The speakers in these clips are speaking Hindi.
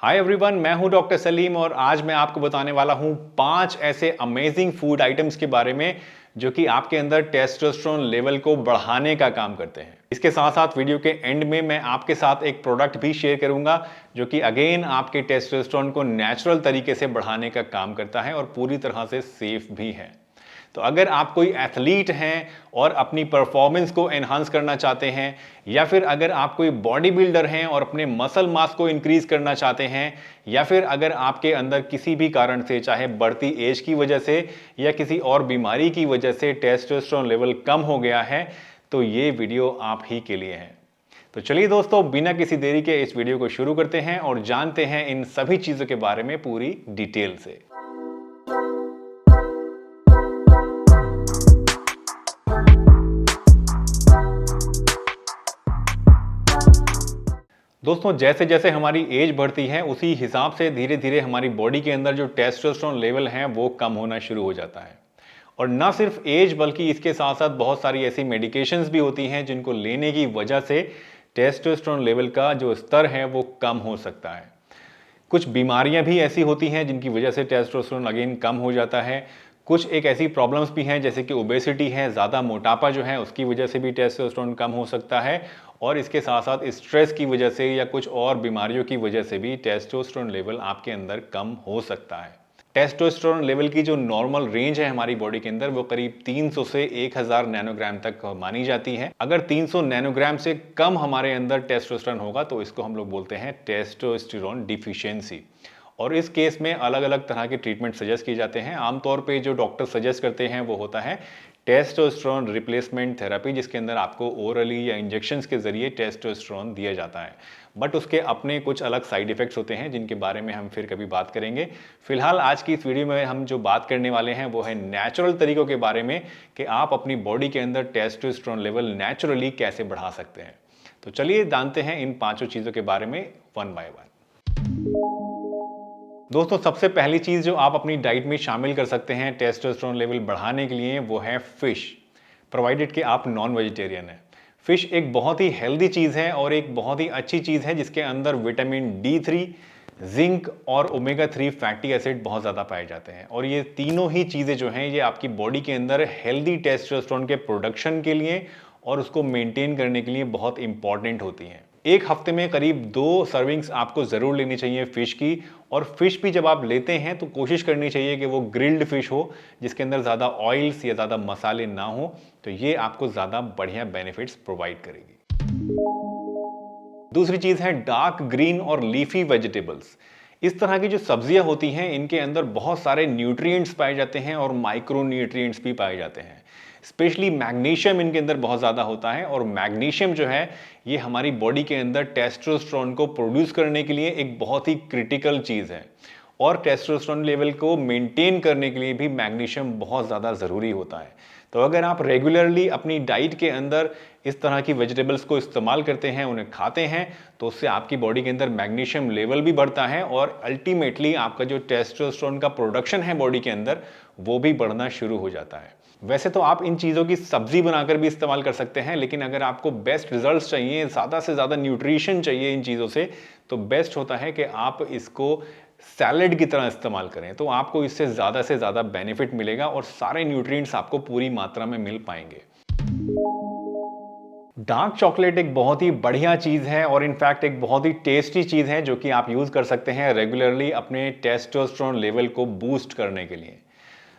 हाय एवरीवन, मैं हूं डॉक्टर सलीम और आज मैं आपको बताने वाला हूं 5 ऐसे अमेजिंग फूड आइटम्स के बारे में जो कि आपके अंदर टेस्टोस्टेरोन लेवल को बढ़ाने का काम करते हैं। इसके साथ साथ वीडियो के एंड में मैं आपके साथ एक प्रोडक्ट भी शेयर करूंगा जो कि अगेन आपके टेस्टोस्टेरोन को नेचुरल तरीके से बढ़ाने का काम करता है और पूरी तरह से सेफ भी है। तो अगर आप कोई एथलीट हैं और अपनी परफॉर्मेंस को एनहांस करना चाहते हैं, या फिर अगर आप कोई बॉडी बिल्डर हैं और अपने मसल मास को इंक्रीज करना चाहते हैं, या फिर अगर आपके अंदर किसी भी कारण से, चाहे बढ़ती एज की वजह से या किसी और बीमारी की वजह से टेस्टोस्टेरोन लेवल कम हो गया है, तो ये वीडियो आप ही के लिए है। तो चलिए दोस्तों, बिना किसी देरी के इस वीडियो को शुरू करते हैं और जानते हैं इन सभी चीजों के बारे में पूरी डिटेल से। दोस्तों, जैसे जैसे हमारी एज बढ़ती है उसी हिसाब से धीरे धीरे हमारी बॉडी के अंदर जो टेस्टोस्टेरोन लेवल है वो कम होना शुरू हो जाता है। और ना सिर्फ एज बल्कि इसके साथ साथ बहुत सारी ऐसी मेडिकेशंस भी होती हैं जिनको लेने की वजह से टेस्टोस्टेरोन लेवल का जो स्तर है वो कम हो सकता है। कुछ बीमारियां भी ऐसी होती हैं जिनकी वजह से टेस्टोस्टेरोन अगेन कम हो जाता है। कुछ एक ऐसी प्रॉब्लम्स भी हैं जैसे कि ओबेसिटी है, ज़्यादा मोटापा जो है उसकी वजह से भी टेस्टोस्टेरोन कम हो सकता है। और इसके साथ साथ स्ट्रेस की वजह से या कुछ और बीमारियों की वजह से भी टेस्टोस्टेरोन लेवल आपके अंदर कम हो सकता है। टेस्टोस्टेरोन लेवल की जो नॉर्मल रेंज है हमारी बॉडी के अंदर वो करीब 300 से 1000 नैनोग्राम तक मानी जाती है। अगर 300 नैनोग्राम से कम हमारे अंदर टेस्टोस्टेरोन होगा तो इसको हम लोग बोलते हैं टेस्टोस्टेरोन डिफिशियंसी। और इस केस में अलग अलग तरह के ट्रीटमेंट सजेस्ट किए जाते हैं। आमतौर पे जो डॉक्टर सजेस्ट करते हैं वो होता है टेस्टोस्टेरोन रिप्लेसमेंट थेरेपी, जिसके अंदर आपको ओरली या इंजेक्शंस के जरिए टेस्टोस्टेरोन दिया जाता है। बट उसके अपने कुछ अलग साइड इफेक्ट्स होते हैं जिनके बारे में हम फिर कभी बात करेंगे। फिलहाल आज की इस वीडियो में हम जो बात करने वाले हैं वो है नेचुरल तरीकों के बारे में कि आप अपनी बॉडी के अंदर टेस्टोस्टेरोन लेवल नेचुरली कैसे बढ़ा सकते हैं। तो चलिए जानते हैं इन 5 चीज़ों के बारे में वन बाय वन। दोस्तों, सबसे पहली चीज जो आप अपनी डाइट में शामिल कर सकते हैं टेस्टोस्टेरोन लेवल बढ़ाने के लिए वो है फिश, प्रोवाइडेड कि आप नॉन वेजिटेरियन हैं। फिश एक बहुत ही हेल्दी चीज है और एक बहुत ही अच्छी चीज है जिसके अंदर विटामिन D3, जिंक और ओमेगा 3 फैटी एसिड बहुत ज़्यादा पाए जाते हैं। और ये तीनों ही चीज़ें जो हैं ये आपकी बॉडी के अंदर हेल्दी टेस्टोस्टेरोन के प्रोडक्शन के लिए और उसको मेंटेन करने के लिए बहुत इंपॉर्टेंट होती हैं। एक हफ्ते में करीब 2 सर्विंग्स आपको ज़रूर लेनी चाहिए फ़िश की। और फिश भी जब आप लेते हैं तो कोशिश करनी चाहिए कि वो ग्रिल्ड फिश हो, जिसके अंदर ज़्यादा ऑयल्स या ज़्यादा मसाले ना हो, तो ये आपको ज़्यादा बढ़िया बेनिफिट्स प्रोवाइड करेगी। दूसरी चीज़ है डार्क ग्रीन और लीफी वेजिटेबल्स। इस तरह की जो सब्जियां होती हैं इनके अंदर बहुत सारे न्यूट्रिएंट्स पाए जाते हैं और माइक्रो न्यूट्रिएंट्स भी पाए जाते हैं। स्पेशली मैग्नीशियम इनके अंदर बहुत ज़्यादा होता है और मैग्नीशियम जो है ये हमारी बॉडी के अंदर टेस्टोस्टेरोन को प्रोड्यूस करने के लिए एक बहुत ही क्रिटिकल चीज़ है। और टेस्टोस्टेरोन लेवल को मेंटेन करने के लिए भी मैग्नीशियम बहुत ज़्यादा ज़रूरी होता है। तो अगर आप रेगुलरली अपनी डाइट के अंदर इस तरह की वेजिटेबल्स को इस्तेमाल करते हैं, उन्हें खाते हैं, तो उससे आपकी बॉडी के अंदर मैग्नीशियम लेवल भी बढ़ता है और अल्टीमेटली आपका जो टेस्टोस्टेरोन का प्रोडक्शन है बॉडी के अंदर वो भी बढ़ना शुरू हो जाता है। वैसे तो आप इन चीज़ों की सब्जी बनाकर भी इस्तेमाल कर सकते हैं, लेकिन अगर आपको बेस्ट रिजल्ट्स चाहिए, ज़्यादा से ज़्यादा न्यूट्रिशन चाहिए इन चीज़ों से, तो बेस्ट होता है कि आप इसको सैलेड की तरह इस्तेमाल करें। तो आपको इससे ज़्यादा बेनिफिट मिलेगा और सारे न्यूट्रिएंट्स आपको पूरी मात्रा में मिल पाएंगे। डार्क चॉकलेट एक बहुत ही बढ़िया चीज़ है और इनफैक्ट एक बहुत ही टेस्टी चीज़ है जो कि आप यूज़ कर सकते हैं रेगुलरली अपने टेस्टोस्टेरोन लेवल को बूस्ट करने के लिए।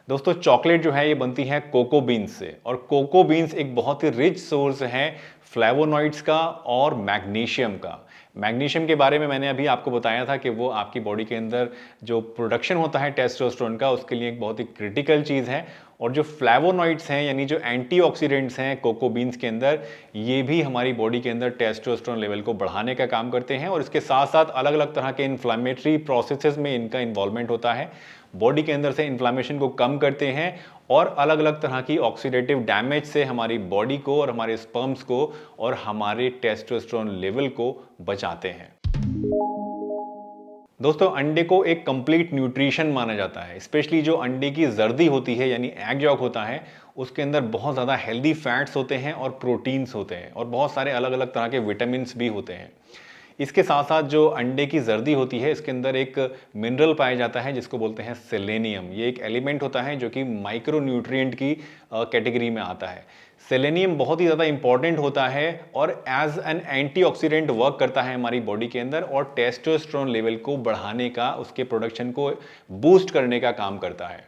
दोस्तों, चॉकलेट जो है ये बनती है कोको बीन्स से और कोको बीन्स एक बहुत ही रिच सोर्स है फ्लेवोनॉइड्स का और मैग्नीशियम का। मैग्नीशियम के बारे में मैंने अभी आपको बताया था कि वो आपकी बॉडी के अंदर जो प्रोडक्शन होता है टेस्टोस्टेरोन का उसके लिए एक बहुत ही क्रिटिकल चीज़ है। और जो फ्लेवोनॉइड्स हैं यानी जो एंटीऑक्सीडेंट्स हैं कोको बीन्स के अंदर, ये भी हमारी बॉडी के अंदर टेस्टोस्टेरोन लेवल को बढ़ाने का काम करते हैं। और इसके साथ साथ अलग अलग तरह के इन्फ्लामेटरी प्रोसेसेस में इनका इन्वॉल्वमेंट होता है, बॉडी के अंदर से इन्फ्लामेशन को कम करते हैं और अलग अलग तरह की ऑक्सीडेटिव डैमेज से हमारी बॉडी को और हमारे स्पर्म्स को और हमारे टेस्टोस्टेरोन लेवल को बचाते हैं। दोस्तों, अंडे को एक कंप्लीट न्यूट्रिशन माना जाता है। स्पेशली जो अंडे की जर्दी होती है यानी एग यॉक होता है, उसके अंदर बहुत ज़्यादा हेल्दी फैट्स होते हैं और प्रोटीन्स होते हैं और बहुत सारे अलग अलग तरह के विटामिन्स भी होते हैं। इसके साथ साथ जो अंडे की जर्दी होती है, इसके अंदर एक मिनरल पाया जाता है जिसको बोलते हैं सेलेनियम। ये एक एलिमेंट होता है जो कि माइक्रो न्यूट्रिएंट की कैटेगरी में आता है। सेलेनियम बहुत ही ज़्यादा इंपॉर्टेंट होता है और एज एन एंटीऑक्सीडेंट वर्क करता है हमारी बॉडी के अंदर और टेस्टोस्टेरोन लेवल को बढ़ाने का, उसके प्रोडक्शन को बूस्ट करने का काम करता है।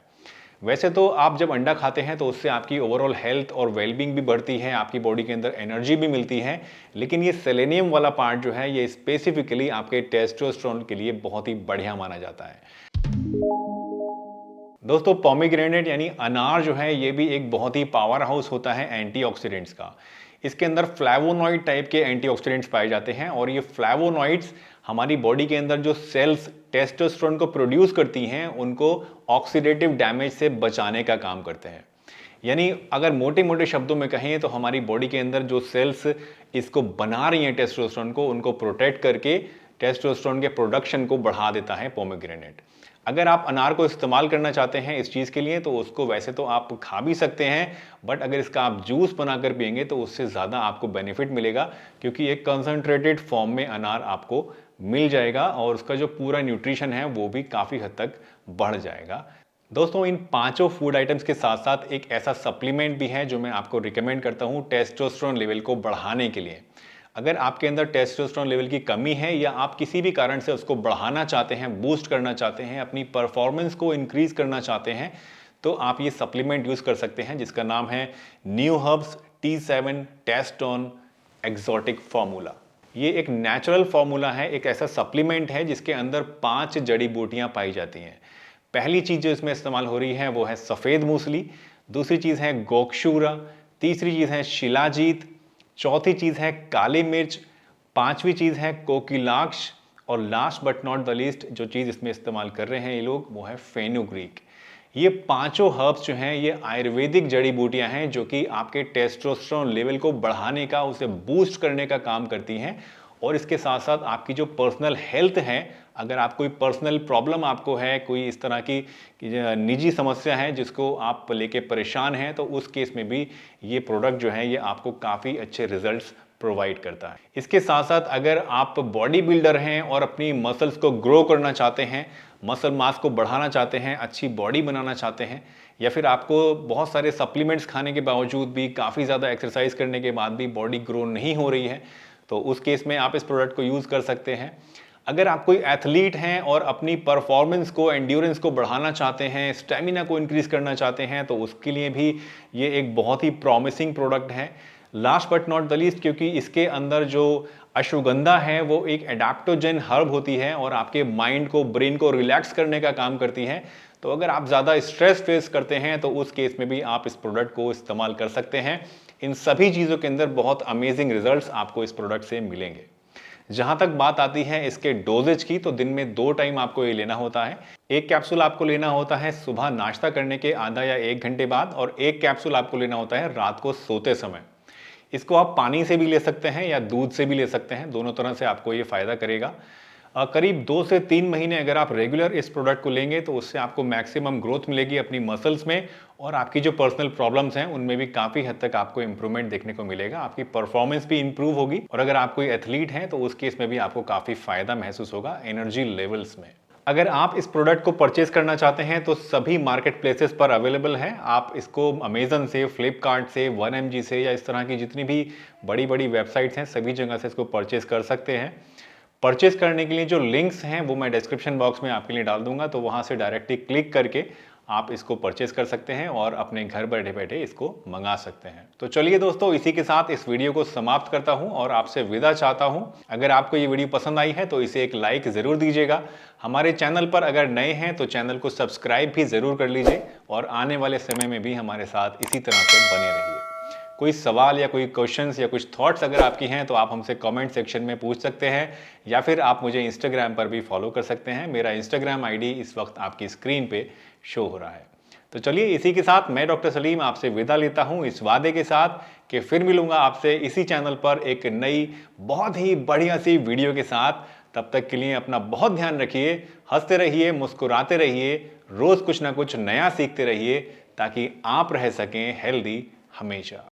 वैसे तो आप जब अंडा खाते हैं तो उससे आपकी ओवरऑल हेल्थ और वेलबींग भी बढ़ती है, आपकी बॉडी के अंदर एनर्जी भी मिलती है, लेकिन ये सेलेनियम वाला पार्ट जो है ये स्पेसिफिकली आपके टेस्टोस्टेरोन के लिए बहुत ही बढ़िया माना जाता है। दोस्तों, पोमीग्रेनेट यानी अनार जो है ये भी एक बहुत ही पावर हाउस होता है एंटीऑक्सीडेंट्स का। इसके अंदर फ्लैवोनॉइड टाइप के एंटीऑक्सीडेंट्स पाए जाते हैं और ये फ्लैवोनॉइड्स हमारी बॉडी के अंदर जो सेल्स टेस्टोस्टेरोन को प्रोड्यूस करती हैं उनको ऑक्सीडेटिव डैमेज से बचाने का काम करते हैं। यानी अगर मोटे मोटे शब्दों में कहें तो हमारी बॉडी के अंदर जो सेल्स इसको बना रही हैं टेस्टोस्टेरोन को, उनको प्रोटेक्ट करके टेस्टोस्टेरोन के प्रोडक्शन को बढ़ा देता है पोमीग्रेनेट। अगर आप अनार को इस्तेमाल करना चाहते हैं इस चीज़ के लिए तो उसको वैसे तो आप खा भी सकते हैं, बट अगर इसका आप जूस बनाकर पिएंगे तो उससे ज़्यादा आपको बेनिफिट मिलेगा, क्योंकि एक कंसंट्रेटेड फॉर्म में अनार आपको मिल जाएगा और उसका जो पूरा न्यूट्रिशन है वो भी काफ़ी हद तक बढ़ जाएगा। दोस्तों, इन पांचों फूड आइटम्स के साथ साथ एक ऐसा सप्लीमेंट भी है जो मैं आपको रिकमेंड करता हूँ टेस्टोस्टेरोन लेवल को बढ़ाने के लिए। अगर आपके अंदर टेस्टोस्टेरोन लेवल की कमी है या आप किसी भी कारण से उसको बढ़ाना चाहते हैं, बूस्ट करना चाहते हैं, अपनी परफॉर्मेंस को इंक्रीज करना चाहते हैं, तो आप ये सप्लीमेंट यूज कर सकते हैं जिसका नाम है new herbs T7 Testone exotic formula. ये एक नेचुरल फॉर्मूला है, एक ऐसा सप्लीमेंट है जिसके अंदर 5 जड़ी बूटियां पाई जाती हैं। पहली चीज जो इसमें इस्तेमाल हो रही है वो है सफेद मूसली, दूसरी चीज है गोक्षूरा, तीसरी चीज है शिलाजीत, चौथी चीज है काली मिर्च, पांचवी चीज है कोकिलाक्ष और last but not the least जो चीज इसमें इस्तेमाल कर रहे हैं ये लोग वो है फेनुग्रीक। ये पांचों हर्ब्स जो हैं ये आयुर्वेदिक जड़ी बूटियां हैं जो कि आपके टेस्टोस्टेरोन लेवल को बढ़ाने का, उसे बूस्ट करने का काम करती हैं। और इसके साथ साथ आपकी जो पर्सनल हेल्थ है, अगर आप कोई पर्सनल प्रॉब्लम आपको है, कोई इस तरह की निजी समस्या है जिसको आप लेके परेशान हैं, तो उस केस में भी ये प्रोडक्ट जो है ये आपको काफ़ी अच्छे रिजल्ट्स प्रोवाइड करता है। इसके साथ साथ अगर आप बॉडी बिल्डर हैं और अपनी मसल्स को ग्रो करना चाहते हैं, मसल मास को बढ़ाना चाहते हैं, अच्छी बॉडी बनाना चाहते हैं, या फिर आपको बहुत सारे सप्लीमेंट्स खाने के बावजूद भी, काफ़ी ज़्यादा एक्सरसाइज करने के बाद भी बॉडी ग्रो नहीं हो रही है, तो उस केस में आप इस प्रोडक्ट को यूज़ कर सकते हैं। अगर आप कोई एथलीट हैं और अपनी परफॉर्मेंस को, एंड्योरेंस को बढ़ाना चाहते हैं, स्टेमिना को इंक्रीज करना चाहते हैं, तो उसके लिए भी ये एक बहुत ही प्रॉमिसिंग प्रोडक्ट है। Last but not the least, क्योंकि इसके अंदर जो अश्वगंधा है वो एक एडाप्टोजेन हर्ब होती है और आपके माइंड को, ब्रेन को रिलैक्स करने का काम करती है। तो अगर आप ज़्यादा स्ट्रेस फेस करते हैं तो उस केस में भी आप इस प्रोडक्ट को इस्तेमाल कर सकते हैं। इन सभी चीज़ों के अंदर बहुत अमेजिंग रिजल्ट्स आपको इस प्रोडक्ट से मिलेंगे। जहां तक बात आती है इसके डोजेज की, तो दिन में 2 टाइम आपको ये लेना होता है। एक कैप्सूल आपको लेना होता है सुबह नाश्ता करने के आधा या 1 घंटे बाद, और एक कैप्सूल आपको लेना होता है रात को सोते समय। इसको आप पानी से भी ले सकते हैं या दूध से भी ले सकते हैं, दोनों तरह से आपको ये फायदा करेगा। करीब 2 से 3 महीने अगर आप रेगुलर इस प्रोडक्ट को लेंगे तो उससे आपको मैक्सिमम ग्रोथ मिलेगी अपनी मसल्स में, और आपकी जो पर्सनल प्रॉब्लम्स हैं उनमें भी काफ़ी हद तक आपको इंप्रूवमेंट देखने को मिलेगा। आपकी परफॉर्मेंस भी इंप्रूव होगी, और अगर आप कोई एथलीट हैं तो उस केस में भी आपको काफ़ी फायदा महसूस होगा एनर्जी लेवल्स में। अगर आप इस प्रोडक्ट को परचेज करना चाहते हैं तो सभी मार्केट प्लेसेस पर अवेलेबल है। आप इसको अमेजन से, फ्लिपकार्ट से, 1mg से, या इस तरह की जितनी भी बड़ी बड़ी वेबसाइट्स हैं सभी जगह से इसको परचेज कर सकते हैं। परचेज करने के लिए जो लिंक्स हैं वो मैं डिस्क्रिप्शन बॉक्स में आपके लिए डाल दूंगा, तो वहां से डायरेक्टली क्लिक करके आप इसको परचेज कर सकते हैं और अपने घर बैठे बैठे इसको मंगा सकते हैं। तो चलिए दोस्तों, इसी के साथ इस वीडियो को समाप्त करता हूं और आपसे विदा चाहता हूं। अगर आपको ये वीडियो पसंद आई है तो इसे एक लाइक जरूर दीजिएगा। हमारे चैनल पर अगर नए हैं तो चैनल को सब्सक्राइब भी जरूर कर लीजिए, और आने वाले समय में भी हमारे साथ इसी तरह से बने रहिए। कोई सवाल या कोई क्वेश्चंस या कुछ थॉट्स अगर आपकी हैं तो आप हमसे कमेंट सेक्शन में पूछ सकते हैं, या फिर आप मुझे इंस्टाग्राम पर भी फॉलो कर सकते हैं। मेरा इंस्टाग्राम आईडी इस वक्त आपकी स्क्रीन पे शो हो रहा है। तो चलिए, इसी के साथ मैं डॉक्टर सलीम आपसे विदा लेता हूं, इस वादे के साथ कि फिर मिलूंगा आपसे इसी चैनल पर एक नई बहुत ही बढ़िया सी वीडियो के साथ। तब तक के लिए अपना बहुत ध्यान रखिए, हंसते रहिए, मुस्कुराते रहिए, रोज कुछ ना कुछ नया सीखते रहिए, ताकि आप रह सकें हेल्दी हमेशा।